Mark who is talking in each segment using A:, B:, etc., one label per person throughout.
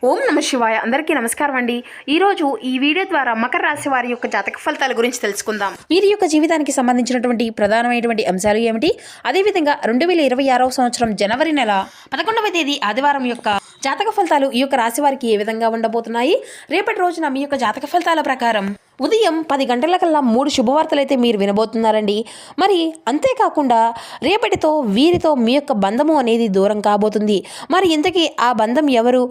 A: ఓం నమ శివాయ. అందరికీ నమస్కారం అండి. ఈరోజు ఈ వీడియో ద్వారా మకర రాశి వారి యొక్క జాతక ఫలితాల గురించి తెలుసుకుందాం. వీరి యొక్క జీవితానికి సంబంధించినటువంటి ప్రధానమైనటువంటి అంశాలు ఏమిటి, అదేవిధంగా 2026వ సంవత్సరం జనవరి నెల 11వ తేదీ ఆదివారం యొక్క జాతక ఫలితాలు ఈ యొక్క రాశి వారికి ఏ విధంగా ఉండబోతున్నాయి. రేపటి రోజున మీ యొక్క జాతక ఫలితాల ప్రకారం ఉదయం 10 గంటలకల్లా 3 శుభవార్తలు అయితే మీరు వినబోతున్నారండి. మరి అంతేకాకుండా రేపటితో వీరితో మీ యొక్క బంధము అనేది దూరం కాబోతుంది. మరి ఇంతకీ ఆ బంధం ఎవరు,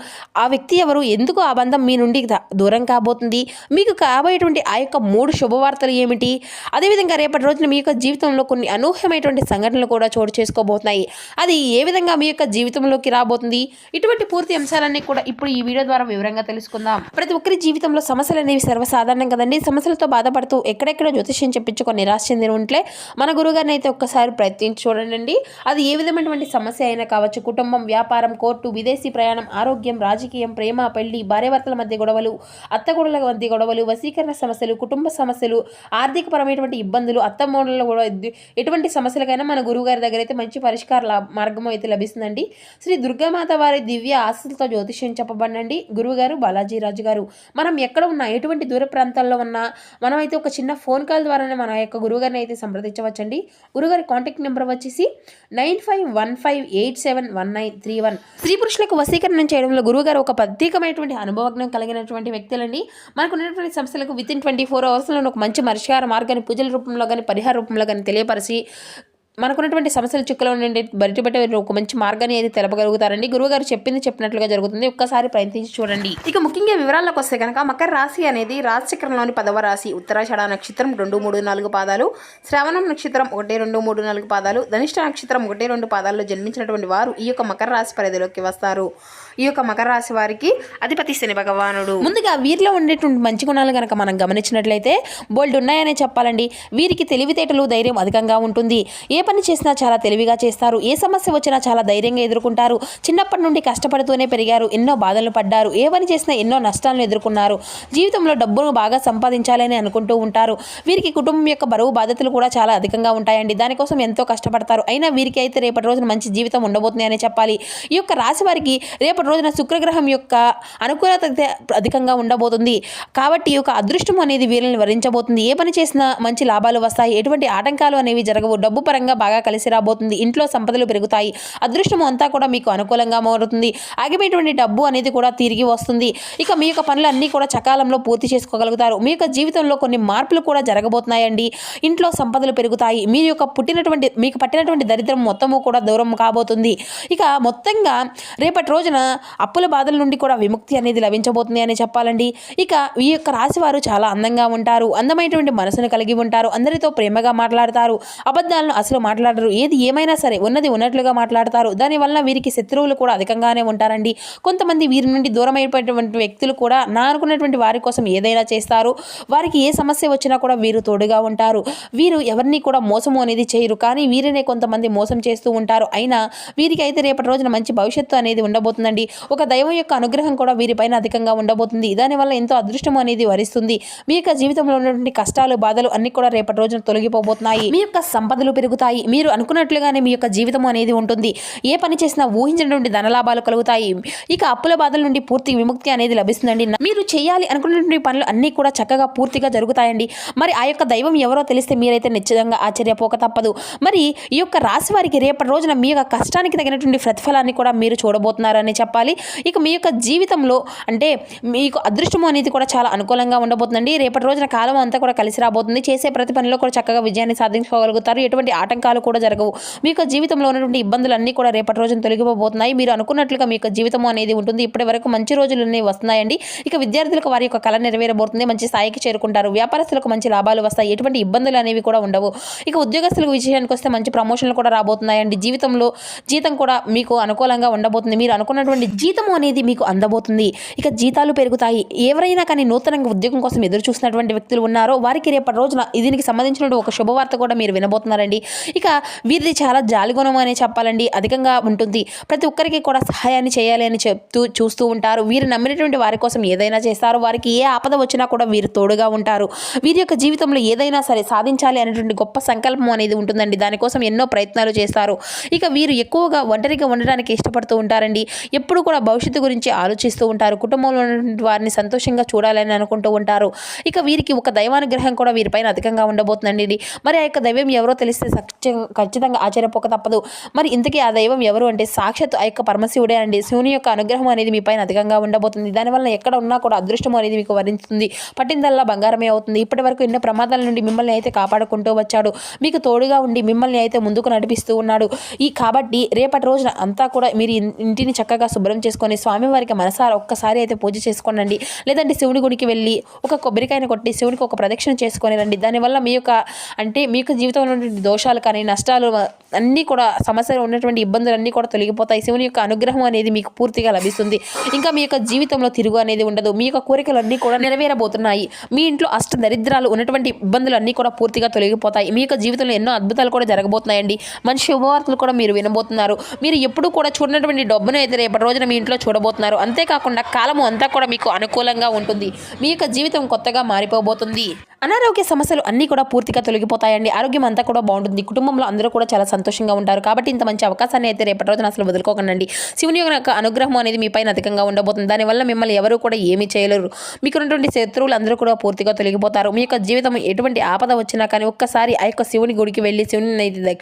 A: ఆ వ్యక్తి ఎవరు, ఎందుకు ఆ బంధం మీ నుండి దూరం కాబోతుంది, మీకు కాబోయేటువంటి ఆ యొక్క 3 శుభవార్తలు ఏమిటి, అదేవిధంగా రేపటి రోజున మీ యొక్క జీవితంలో కొన్ని అనూహ్యమైనటువంటి సంఘటనలు కూడా చోటు చేసుకోబోతున్నాయి. అది ఏ విధంగా మీ యొక్క జీవితంలోకి రాబోతుంది, ఇటువంటి పూర్తి అంశాలన్నీ కూడా ఇప్పుడు ఈ వీడియో ద్వారా వివరంగా తెలుసుకుందాం. ప్రతి ఒక్కరి జీవితంలో సమస్యలు అనేవి సర్వసాధారణం కదండి. సమస్యలతో బాధపడుతూ ఎక్కడెక్కడ జ్యోతిష్యం చెప్పించుకొని నిరాశ చెంది ఉంటే మన గురుగారిని అయితే ఒక్కసారి ప్రయత్నించి చూడండి. అది ఏ విధమైనటువంటి సమస్య అయినా కావచ్చు. కుటుంబం, వ్యాపారం, కోర్టు, విదేశీ ప్రయాణం, ఆరోగ్యం, రాజకీయం, ప్రేమ, పెళ్లి, భార్యాభర్తల మధ్య గొడవలు, అత్తగొడల మధ్య గొడవలు, వశీకరణ సమస్యలు, కుటుంబ సమస్యలు, ఆర్థికపరమైనటువంటి ఇబ్బందులు, అత్తమూడలలో కూడా ఎటువంటి సమస్యలకైనా మన గురుగారి దగ్గర అయితే మంచి పరిష్కార మార్గం అయితే లభిస్తుందండి. శ్రీ దుర్గామాత వారి దివ్య ఆశలతో జ్యోతిష్యం చెప్పబడండి గురువుగారు బాలాజీరాజు గారు. మనం ఎక్కడ ఉన్నా, ఎటువంటి దూర ప్రాంతాల్లో ఉన్నా మనమైతే ఒక చిన్న ఫోన్ కాల్ ద్వారానే మన యొక్క గురువుగారిని అయితే సంప్రదించవచ్చండి. గురుగారి కాంటాక్ట్ నెంబర్ వచ్చేసి 9515871931. స్త్రీ పురుషులకు వశీకరణ చేయడంలో గురువుగారు ఒక ప్రత్యేకమైనటువంటి అనుభవజ్ఞం కలిగినటువంటి వ్యక్తులండి. మనకు ఉన్నటువంటి సమస్యలకు వితిన్ 24 అవర్స్లో ఒక మంచి పరిష్కార మార్గాన్ని పూజల రూపంలో కానీ పరిహార రూపంలో కానీ తెలియపరిచి మనకున్నటువంటి సమస్యల చిక్కులో నుండి బయటపడే ఒక మంచి మార్గాన్ని అయితే తెలపగలుగుతారండి. గురువుగారు చెప్పినట్లుగా జరుగుతుంది. ఒక్కసారి ప్రయత్నించి చూడండి. ఇక ముఖ్యంగా వివరాల్లోకి వస్తే కనుక మకర రాశి అనేది రాశిచక్రంలోని 10వ రాశి. ఉత్తరాషాఢ నక్షత్రం 2, 3, 4 పాదాలు, శ్రవణం నక్షత్రం 1, 2, 3, 4 పాదాలు, ధనిష్ట నక్షత్రం 1, 2 పాదాల్లో జన్మించినటువంటి వారు ఈ యొక్క మకర రాశి పరిధిలోకి వస్తారు. ఈ యొక్క మకర రాశి వారికి అధిపతి శని భగవానుడు. ముందుగా వీరిలో ఉండేటువంటి మంచి గుణాలు కనుక మనం గమనించినట్లయితే బోల్డ్ ఉన్నాయనే చెప్పాలండి. వీరికి తెలివితేటలు, ధైర్యం అధికంగా ఉంటుంది. ఏ పని చేసినా చాలా తెలివిగా చేస్తారు. ఏ సమస్య వచ్చినా చాలా ధైర్యంగా ఎదుర్కొంటారు. చిన్నప్పటి నుండి కష్టపడుతూనే పెరిగారు. ఎన్నో బాధలు పడ్డారు. ఏ పని చేసినా ఎన్నో నష్టాలను ఎదుర్కొన్నారు. జీవితంలో డబ్బును బాగా సంపాదించాలని అనుకుంటూ ఉంటారు. వీరికి కుటుంబం యొక్క బరువు బాధ్యతలు కూడా చాలా అధికంగా ఉంటాయండి. దానికోసం ఎంతో కష్టపడతారు. అయినా వీరికి అయితే రేపటి రోజున మంచి జీవితం ఉండబోతుంది అని చెప్పాలి. ఈ యొక్క రాశి వారికి రేపటి రోజున శుక్రగ్రహం యొక్క అనుకూలత అధికంగా ఉండబోతుంది. కాబట్టి ఈ యొక్క అదృష్టం అనేది వీరిని వరించబోతుంది. ఏ పని చేసినా మంచి లాభాలు వస్తాయి. ఎటువంటి ఆటంకాలు అనేవి జరగవు. డబ్బు పరంగా బాగా కలిసి రాబోతుంది. ఇంట్లో సంపదలు పెరుగుతాయి. అదృష్టం అంతా కూడా మీకు అనుకూలంగా మారుతుంది. ఆగిపోయినటువంటి డబ్బు అనేది కూడా తిరిగి వస్తుంది. ఇక మీ యొక్క పనులు అన్నీ కూడా సకాలంలో పూర్తి చేసుకోగలుగుతారు. మీ యొక్క జీవితంలో కొన్ని మార్పులు కూడా జరగబోతున్నాయండి. ఇంట్లో సంపదలు పెరుగుతాయి. మీకు పట్టినటువంటి దరిద్రం మొత్తము కూడా దూరం కాబోతుంది. ఇక మొత్తంగా రేపటి రోజున అప్పుల బాధల నుండి కూడా విముక్తి అనేది లభించబోతుంది అని చెప్పాలండి. ఇక ఈ యొక్క రాశి వారు చాలా అందంగా ఉంటారు. అందమైనటువంటి మనసును కలిగి ఉంటారు. అందరితో ప్రేమగా మాట్లాడతారు. అబద్ధాలను అసలు మాట్లాడరు. ఏది ఏమైనా సరే ఉన్నది ఉన్నట్లుగా మాట్లాడతారు. దానివల్ల వీరికి శత్రువులు కూడా అధికంగానే ఉంటారండి. కొంతమంది వీరి నుండి దూరం అయిపోయినటువంటి వ్యక్తులు కూడా నా అనుకున్నటువంటి వారి కోసం ఏదైనా చేస్తారు. వారికి ఏ సమస్య వచ్చినా కూడా వీరు తోడుగా ఉంటారు. వీరు ఎవరిని కూడా మోసము అనేది చేయరు. కానీ వీరినే కొంతమంది మోసం చేస్తూ ఉంటారు. అయినా వీరికి అయితే రేపటి రోజున మంచి భవిష్యత్తు అనేది ఉండబోతుందండి. ఒక దైవం యొక్క అనుగ్రహం కూడా వీరిపైన అధికంగా ఉండబోతుంది. దానివల్ల ఎంతో అదృష్టం అనేది వరిస్తుంది. మీ యొక్క జీవితంలో ఉన్నటువంటి కష్టాలు, బాధలు అన్ని కూడా రేపటి రోజున తొలగిపోబోతున్నాయి. మీ యొక్క సంపదలు పెరుగుతాయి. మీరు అనుకున్నట్లుగానే మీ యొక్క జీవితం అనేది ఉంటుంది. ఏ పని చేసినా ఊహించినటువంటి ధనలాభాలు కలుగుతాయి. ఇక అప్పుల బాధల నుండి పూర్తి విముక్తి అనేది లభిస్తుందండి. మీరు చేయాలి అనుకున్నటువంటి పనులు అన్నీ కూడా చక్కగా పూర్తిగా జరుగుతాయండి. మరి ఆ యొక్క దైవం ఎవరో తెలిస్తే మీరైతే నిశ్చితంగా ఆశ్చర్యపోక తప్పదు. మరి ఈ యొక్క రాశి వారికి రేపటి రోజున మీ యొక్క కష్టానికి తగినటువంటి ప్రతిఫలాన్ని కూడా మీరు చూడబోతున్నారని చెప్పాలి. ఇక మీ యొక్క జీవితంలో అంటే మీకు అదృష్టము అనేది కూడా చాలా అనుకూలంగా ఉండబోతుందండి. రేపటి రోజున కాలం అంతా కూడా కలిసి రాబోతుంది. చేసే ప్రతి పనిలో కూడా చక్కగా విజయాన్ని సాధించుకోగలుగుతారు. ఎటువంటి ఆటంకాలు కూడా జరగవు. మీ యొక్క జీవితంలో ఉన్నటువంటి ఇబ్బందులన్నీ కూడా రేపటి రోజున తొలగిపోబోతున్నాయి. మీరు అనుకున్నట్లుగా మీ యొక్క జీవితం అనేది ఉంటుంది. ఇప్పటి వరకు మంచి రోజులు వస్తున్నాయండి. ఇక విద్యార్థులకు వారి యొక్క కళ నెరవేరబోతుంది. మంచి స్థాయికి చేరుకుంటారు. వ్యాపారస్తులకు మంచి లాభాలు వస్తాయి. ఎటువంటి ఇబ్బందులు అనేవి కూడా ఉండవు. ఇక ఉద్యోగస్తులకు విషయానికి వస్తే మంచి ప్రమోషన్లు కూడా రాబోతున్నాయండి. జీవితంలో జీతం కూడా మీకు అనుకూలంగా ఉండబోతుంది. మీరు అనుకున్నటువంటి జీతం అనేది మీకు అందబోతుంది. ఇక జీతాలు పెరుగుతాయి. ఎవరైనా కానీ నూతనంగా ఉద్యోగం కోసం ఎదురు చూసినటువంటి వ్యక్తులు ఉన్నారో వారికి రేపటి రోజున దీనికి సంబంధించిన ఒక శుభవార్త కూడా మీరు వినబోతున్నారండి. ఇక వీరిది చాలా జాలిగుణం అనే చెప్పాలండి, అధికంగా ఉంటుంది. ప్రతి ఒక్కరికి కూడా సహాయాన్ని చేయాలి అని చూస్తూ ఉంటారు. వీరు నమ్మినటువంటి వారి కోసం ఏదైనా చేస్తారు. వారికి ఏ ఆపద వచ్చినా కూడా వీరు తోడుగా ఉంటారు. వీరి యొక్క జీవితంలో ఏదైనా సరే సాధించాలి అనేటువంటి గొప్ప సంకల్పం అనేది ఉంటుందండి. దానికోసం ఎన్నో ప్రయత్నాలు చేస్తారు. ఇక వీరు ఎక్కువగా ఒంటరిగా ఉండడానికి ఇష్టపడుతూ ఉంటారండి. ఎప్పుడు కూడా భవిష్యత్తు గురించి ఆలోచిస్తూ ఉంటారు. కుటుంబంలో ఉన్నటువంటి వారిని సంతోషంగా చూడాలని అనుకుంటూ ఉంటారు. ఇక వీరికి ఒక దైవానుగ్రహం కూడా వీరిపైన అధికంగా ఉండబోతుందండి. మరి ఆ యొక్క దైవం ఎవరో తెలిస్తే ఖచ్చితంగా ఆశ్చర్యపోక తప్పదు. మరి ఇంతకీ ఆ దైవం ఎవరు అంటే సాక్షాత్ ఆ యొక్క పరమశివుడే అండి. శివుని యొక్క అనుగ్రహం అనేది మీ పైన అధికంగా ఉండబోతుంది. దానివల్ల ఎక్కడ ఉన్నా కూడా అదృష్టం అనేది మీకు వరించుతుంది. పట్టిందల్లా బంగారమే అవుతుంది. ఇప్పటి వరకు ఎన్నో ప్రమాదాల నుండి మిమ్మల్ని అయితే కాపాడుకుంటూ వచ్చాడు. మీకు తోడుగా ఉండి మిమ్మల్ని అయితే ముందుకు నడిపిస్తూ ఉన్నాడు. కాబట్టి రేపటి రోజున అంతా కూడా మీరు ఇంటిని చక్కగా శుభ్రం చేసుకొని స్వామివారికి మనసారా ఒక్కసారి అయితే పూజ చేసుకోనండి. లేదంటే శివుని గుడికి వెళ్ళి ఒక కొబ్బరికాయను కొట్టి శివునికి ఒక ప్రదక్షిణ చేసుకొని రండి. దానివల్ల మీ యొక్క జీవితంలో ఉన్నటువంటి దోషాలు కానీ నష్టాలు అన్నీ కూడా సమస్యలు ఉన్నటువంటి ఇబ్బందులన్నీ కూడా తొలగిపోతాయి. శివుని యొక్క అనుగ్రహం అనేది మీకు పూర్తిగా లభిస్తుంది. ఇంకా మీ యొక్క జీవితంలో తిరుగు అనేది ఉండదు. మీ యొక్క కోరికలన్నీ కూడా నెరవేరబోతున్నాయి. మీ ఇంట్లో అష్ట దరిద్రాలు ఉన్నటువంటి ఇబ్బందులు అన్నీ కూడా పూర్తిగా తొలగిపోతాయి. మీ యొక్క జీవితంలో ఎన్నో అద్భుతాలు కూడా జరగబోతున్నాయండి. మంచి శుభవార్తలు కూడా మీరు వినబోతున్నారు. మీరు ఎప్పుడు కూడా చూడనటువంటి డబ్బును అయితే రేపటి రోజున మీ ఇంట్లో చూడబోతున్నారు. అంతేకాకుండా కాలము అంతా కూడా మీకు అనుకూలంగా ఉంటుంది. మీ యొక్క జీవితం కొత్తగా మారిపోబోతుంది. అనారోగ్య సమస్యలు అన్నీ కూడా పూర్తిగా తొలగిపోతాయండి. ఆరోగ్యం అంతా కూడా బాగుంటుంది. కుటుంబంలో అందరూ కూడా చాలా సంతోషంగా ఉంటారు. కాబట్టి ఇంత మంచి అవకాశాన్ని అయితే రేపటి రోజున అసలు వదులుకోకండి. శివుని యొక్క అనుగ్రహం అనేది మీ పైన అధికంగా ఉండబోతుంది. దానివల్ల మిమ్మల్ని ఎవరు కూడా ఏమీ చేయలేరు. మీకు ఉన్నటువంటి శత్రువులు అందరూ కూడా పూర్తిగా తొలగిపోతారు. మీ యొక్క జీవితం ఎటువంటి ఆపద వచ్చినా కానీ ఒక్కసారి ఆ యొక్క శివుని గుడికి వెళ్ళి శివుని అయితే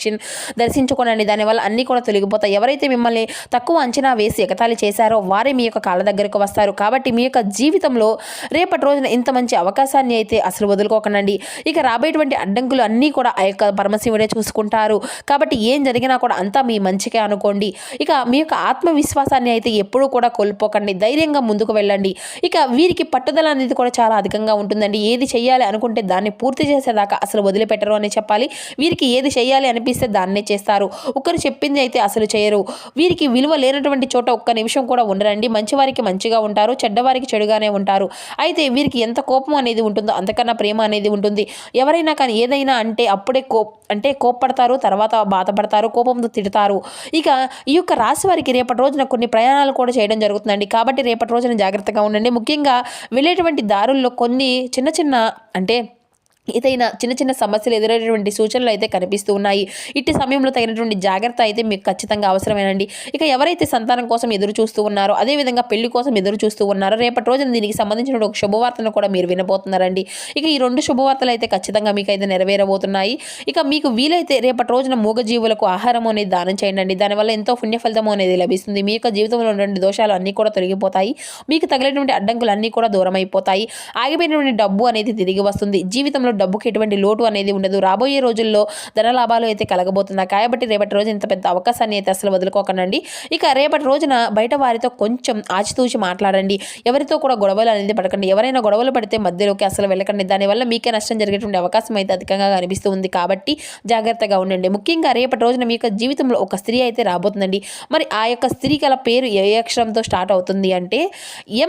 A: దర్శించుకోనండి. దానివల్ల అన్నీ కూడా తొలగిపోతాయి. ఎవరైతే మిమ్మల్ని తక్కువ అంచనా వేసి ఎగతాళి చేశారో వారే మీ యొక్క కాళ్ళ దగ్గరకు వస్తారు. కాబట్టి మీ యొక్క జీవితంలో రేపటి రోజున ఇంత మంచి అవకాశాన్ని అయితే అసలు వదులుకోకండి. ఇక రాబోయేటువంటి అడ్డంకులు అన్నీ కూడా ఆ యొక్క పరమశివుడే చూసుకుంటారు. కాబట్టి ఏం జరిగినా కూడా అంతా మీ మంచికే అనుకోండి. ఇక మీ యొక్క ఆత్మవిశ్వాసాన్ని అయితే ఎప్పుడూ కూడా కోల్పోకండి. ధైర్యంగా ముందుకు వెళ్ళండి. ఇక వీరికి పట్టుదల అనేది కూడా చాలా అధికంగా ఉంటుందండి. ఏది చేయాలి అనుకుంటే దాన్ని పూర్తి చేసేదాకా అసలు వదిలిపెట్టరు అని చెప్పాలి. వీరికి ఏది చేయాలి అనిపిస్తే దాన్నే చేస్తారు. ఒకరు చెప్పింది అయితే అసలు చేయరు. వీరికి విలువ లేనటువంటి చోట ఒక్క నిమిషం కూడా ఉండరండి. మంచివారికి మంచిగా ఉంటారు, చెడ్డవారికి చెడుగానే ఉంటారు. అయితే వీరికి ఎంత కోపం అనేది ఉంటుందో అంతకన్నా ప్రేమ అనేది ఉంటుంది. ఎవరైనా కానీ ఏదైనా అంటే అప్పుడే కోప్పడతారు, తర్వాత బాధపడతారు, కోపంతో తిడతారు. ఇక ఈ యొక్క రాశి వారికి రేపటి రోజున కొన్ని ప్రయాణాలు కూడా చేయడం జరుగుతుందండి. కాబట్టి రేపటి రోజున జాగ్రత్తగా ఉండండి. ముఖ్యంగా వెళ్ళేటువంటి దారుల్లో కొన్ని చిన్న ఏదైనా చిన్న సమస్యలు ఎదురయ్యేటువంటి సూచనలు అయితే కనిపిస్తూ ఉన్నాయి. ఇట్టి సమయంలో తగినటువంటి జాగ్రత్త అయితే మీకు ఖచ్చితంగా అవసరమేనండి. ఇక ఎవరైతే సంతానం కోసం ఎదురు చూస్తూ ఉన్నారో, అదేవిధంగా పెళ్లి కోసం ఎదురు చూస్తూ ఉన్నారో రేపటి రోజున దీనికి సంబంధించిన ఒక శుభవార్తను కూడా మీరు వినబోతున్నారండి. ఇక ఈ 2 శుభవార్తలు అయితే ఖచ్చితంగా మీకు అయితే నెరవేరబోతున్నాయి. ఇక మీకు వీలైతే రేపటి రోజున మూగజీవులకు ఆహారం అనేది దానం చేయండి. దానివల్ల ఎంతో పుణ్య ఫలితం అనేది లభిస్తుంది. మీ యొక్క జీవితంలో ఉన్నటువంటి దోషాలు అన్నీ కూడా తొలగిపోతాయి. మీకు తగిలినటువంటి అడ్డంకులు అన్నీ కూడా దూరం అయిపోతాయి. ఆగిపోయినటువంటి డబ్బు అనేది తిరిగి వస్తుంది. జీవితంలో డబ్బుకి ఎటువంటి లోటు అనేది ఉండదు. రాబోయే రోజుల్లో ధన లాభాలు అయితే కలగబోతున్నాయి. కాబట్టి రేపటి రోజు ఇంత పెద్ద అవకాశాన్ని అయితే అసలు వదులుకోకండి. ఇక రేపటి రోజున బయట వారితో కొంచెం ఆచితూచి మాట్లాడండి. ఎవరితో కూడా గొడవలు అనేది పడకండి. ఎవరైనా గొడవలు పడితే మధ్యలోకి అసలు వెళ్ళకండి. దానివల్ల మీకే నష్టం జరిగేటువంటి అవకాశం అయితే అధికంగా కనిపిస్తూ ఉంది. కాబట్టి జాగ్రత్తగా ఉండండి. ముఖ్యంగా రేపటి రోజున మీ యొక్క జీవితంలో ఒక స్త్రీ అయితే రాబోతుందండి. మరి ఆ యొక్క స్త్రీ గల పేరు ఏ అక్షరంతో స్టార్ట్ అవుతుంది అంటే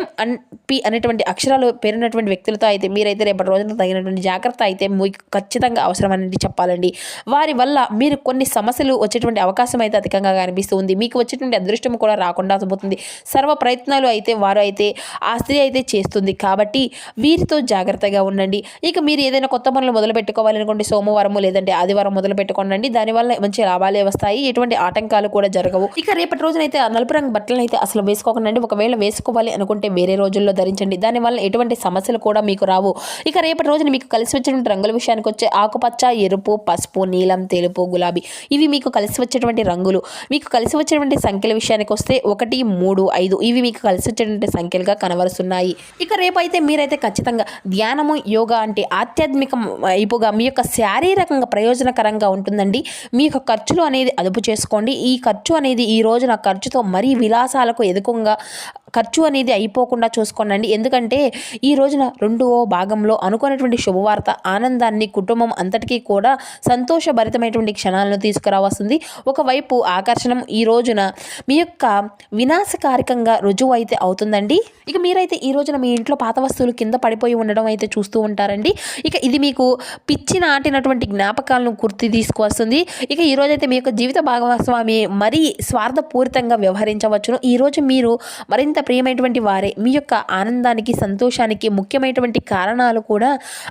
A: M&P అనేటువంటి అక్షరాలు పేరున్నటువంటి వ్యక్తులతో అయితే మీరైతే రేపటి రోజున తగినటువంటి జాగ్రత్త అయితే మీకు ఖచ్చితంగా అవసరం అనేది చెప్పాలండి. వారి వల్ల మీరు కొన్ని సమస్యలు వచ్చేటువంటి అవకాశం అయితే అధికంగా కనిపిస్తుంది. మీకు వచ్చేటువంటి అదృష్టం కూడా రాకుండా పోతుంది. సర్వ ప్రయత్నాలు అయితే వారు అయితే ఆ స్త్రీ అయితే చేస్తుంది. కాబట్టి వీరితో జాగ్రత్తగా ఉండండి. ఇక మీరు ఏదైనా కొత్త పనులు మొదలు పెట్టుకోవాలనుకోండి, సోమవారము లేదంటే ఆదివారం మొదలు పెట్టుకోండి. దానివల్ల మంచి లాభాలే వస్తాయి. ఎటువంటి ఆటంకాలు కూడా జరగవు. ఇక రేపటి రోజునైతే నలుపు రంగు బట్టలు అయితే అసలు వేసుకోకండి. ఒకవేళ వేసుకోవాలి అనుకుంటే వేరే రోజుల్లో ధరించండి. దానివల్ల ఎటువంటి సమస్యలు కూడా మీకు రావు. ఇక రేపటి రోజున మీకు కలిసి వచ్చినటువంటి రంగుల విషయానికి వచ్చే ఆకుపచ్చ, ఎరుపు, పసుపు, నీలం, తెలుపు, గులాబీ ఇవి మీకు కలిసి వచ్చేటువంటి రంగులు. మీకు కలిసి వచ్చేటువంటి సంఖ్యల విషయానికి వస్తే 1, 3, 5 ఇవి మీకు కలిసి వచ్చేటువంటి సంఖ్యలుగా కనబరుస్తున్నాయి. ఇక రేపైతే మీరైతే ఖచ్చితంగా ధ్యానము, యోగా అంటే ఆధ్యాత్మిక వైపుగా మీ యొక్క శారీరకంగా ప్రయోజనకరంగా ఉంటుందండి. మీ యొక్క ఖర్చులు అనేది అదుపు చేసుకోండి. ఈ ఖర్చు అనేది ఈ రోజున ఖర్చుతో మరీ విలాసాలకు ఖర్చు అనేది అయిపోకుండా చూసుకోండి. ఎందుకంటే ఈ రోజున రెండో భాగంలో అనుకున్నటువంటి శుభవార్త ఆనందాన్ని కుటుంబం అంతటికీ కూడా సంతోషభరితమైనటువంటి క్షణాలను తీసుకురావస్తుంది. ఒకవైపు ఆకర్షణం ఈ రోజున మీ యొక్క వినాశకారికంగా రుజువు అయితే అవుతుందండి. ఇక మీరైతే ఈ రోజున మీ ఇంట్లో పాత వస్తువులు కింద పడిపోయి ఉండడం అయితే చూస్తూ ఉంటారండి. ఇక ఇది మీకు పిచ్చి నాటినటువంటి జ్ఞాపకాలను గుర్తు తీసుకువస్తుంది. ఇక ఈ రోజైతే మీ యొక్క జీవిత భాగస్వామి మరీ స్వార్థపూరితంగా వ్యవహరించవచ్చును. ఈరోజు మీరు మరింత ప్రియమైనటువంటి వారే మీ యొక్క ఆనందానికి సంతోషానికి ముఖ్యమైనటువంటి కారణాలు కూడా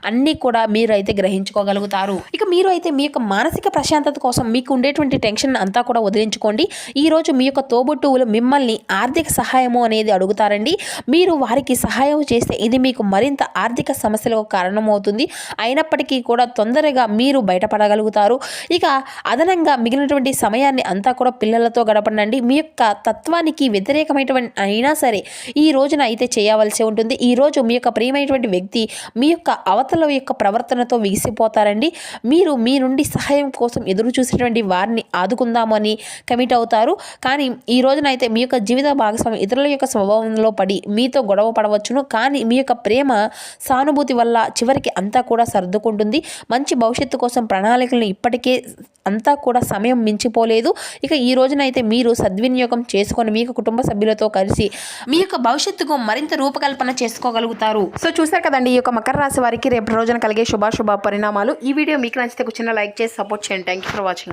A: అన్నీ కూడా మీరు అయితే గ్రహించుకోగలుగుతారు. ఇక మీరు అయితే మీ యొక్క మానసిక ప్రశాంతత కోసం మీకు ఉండేటువంటి టెన్షన్ అంతా కూడా వదిలించుకోండి. ఈరోజు మీ యొక్క తోబుట్టువులు మిమ్మల్ని ఆర్థిక సహాయము అనేది అడుగుతారండి. మీరు వారికి సహాయం చేస్తే ఇది మీకు మరింత ఆర్థిక సమస్యలకు కారణమవుతుంది. అయినప్పటికీ కూడా తొందరగా మీరు బయటపడగలుగుతారు. ఇక అదనంగా మిగిలినటువంటి సమయాన్ని అంతా కూడా పిల్లలతో గడపండి. మీ యొక్క తత్వానికి వ్యతిరేకమైనటువంటి అయినా సరే ఈ రోజున అయితే చేయవలసి ఉంటుంది. ఈరోజు మీ యొక్క ప్రియమైనటువంటి వ్యక్తి మీ యొక్క అవతల యొక్క ప్రవర్తనతో విగిసిపోతారండి. మీరు మీ నుండి సహాయం కోసం ఎదురు చూసేటువంటి వారిని ఆదుకుందామని కమిట్ అవుతారు. కానీ ఈ రోజున అయితే మీ యొక్క జీవిత భాగస్వామి ఇతరుల యొక్క స్వభావంలో పడి మీతో గొడవ పడవచ్చును. కానీ మీ యొక్క ప్రేమ సానుభూతి వల్ల చివరికి అంతా కూడా సర్దుకుంటుంది. మంచి భవిష్యత్తు కోసం ప్రణాళికలను ఇప్పటికే అంతా కూడా సమయం మించిపోలేదు. ఇక ఈ రోజునైతే మీరు సద్వినియోగం చేసుకొని మీ యొక్క కుటుంబ సభ్యులతో కలిసి మీ యొక్క భవిష్యత్తుకు మరింత రూపకల్పన చేసుకోగలుగుతారు. సో చూసారు కదండి, ఈ యొక్క మకర రాశి వారికి రేపు రోజున కలిగే శుభాశుభ పరిణామాలు. ఈ వీడియో మీకు నచ్చితే ఒక చిన్న లైక్ చేసి సపోర్ట్ చేయండి. Thank you for watching.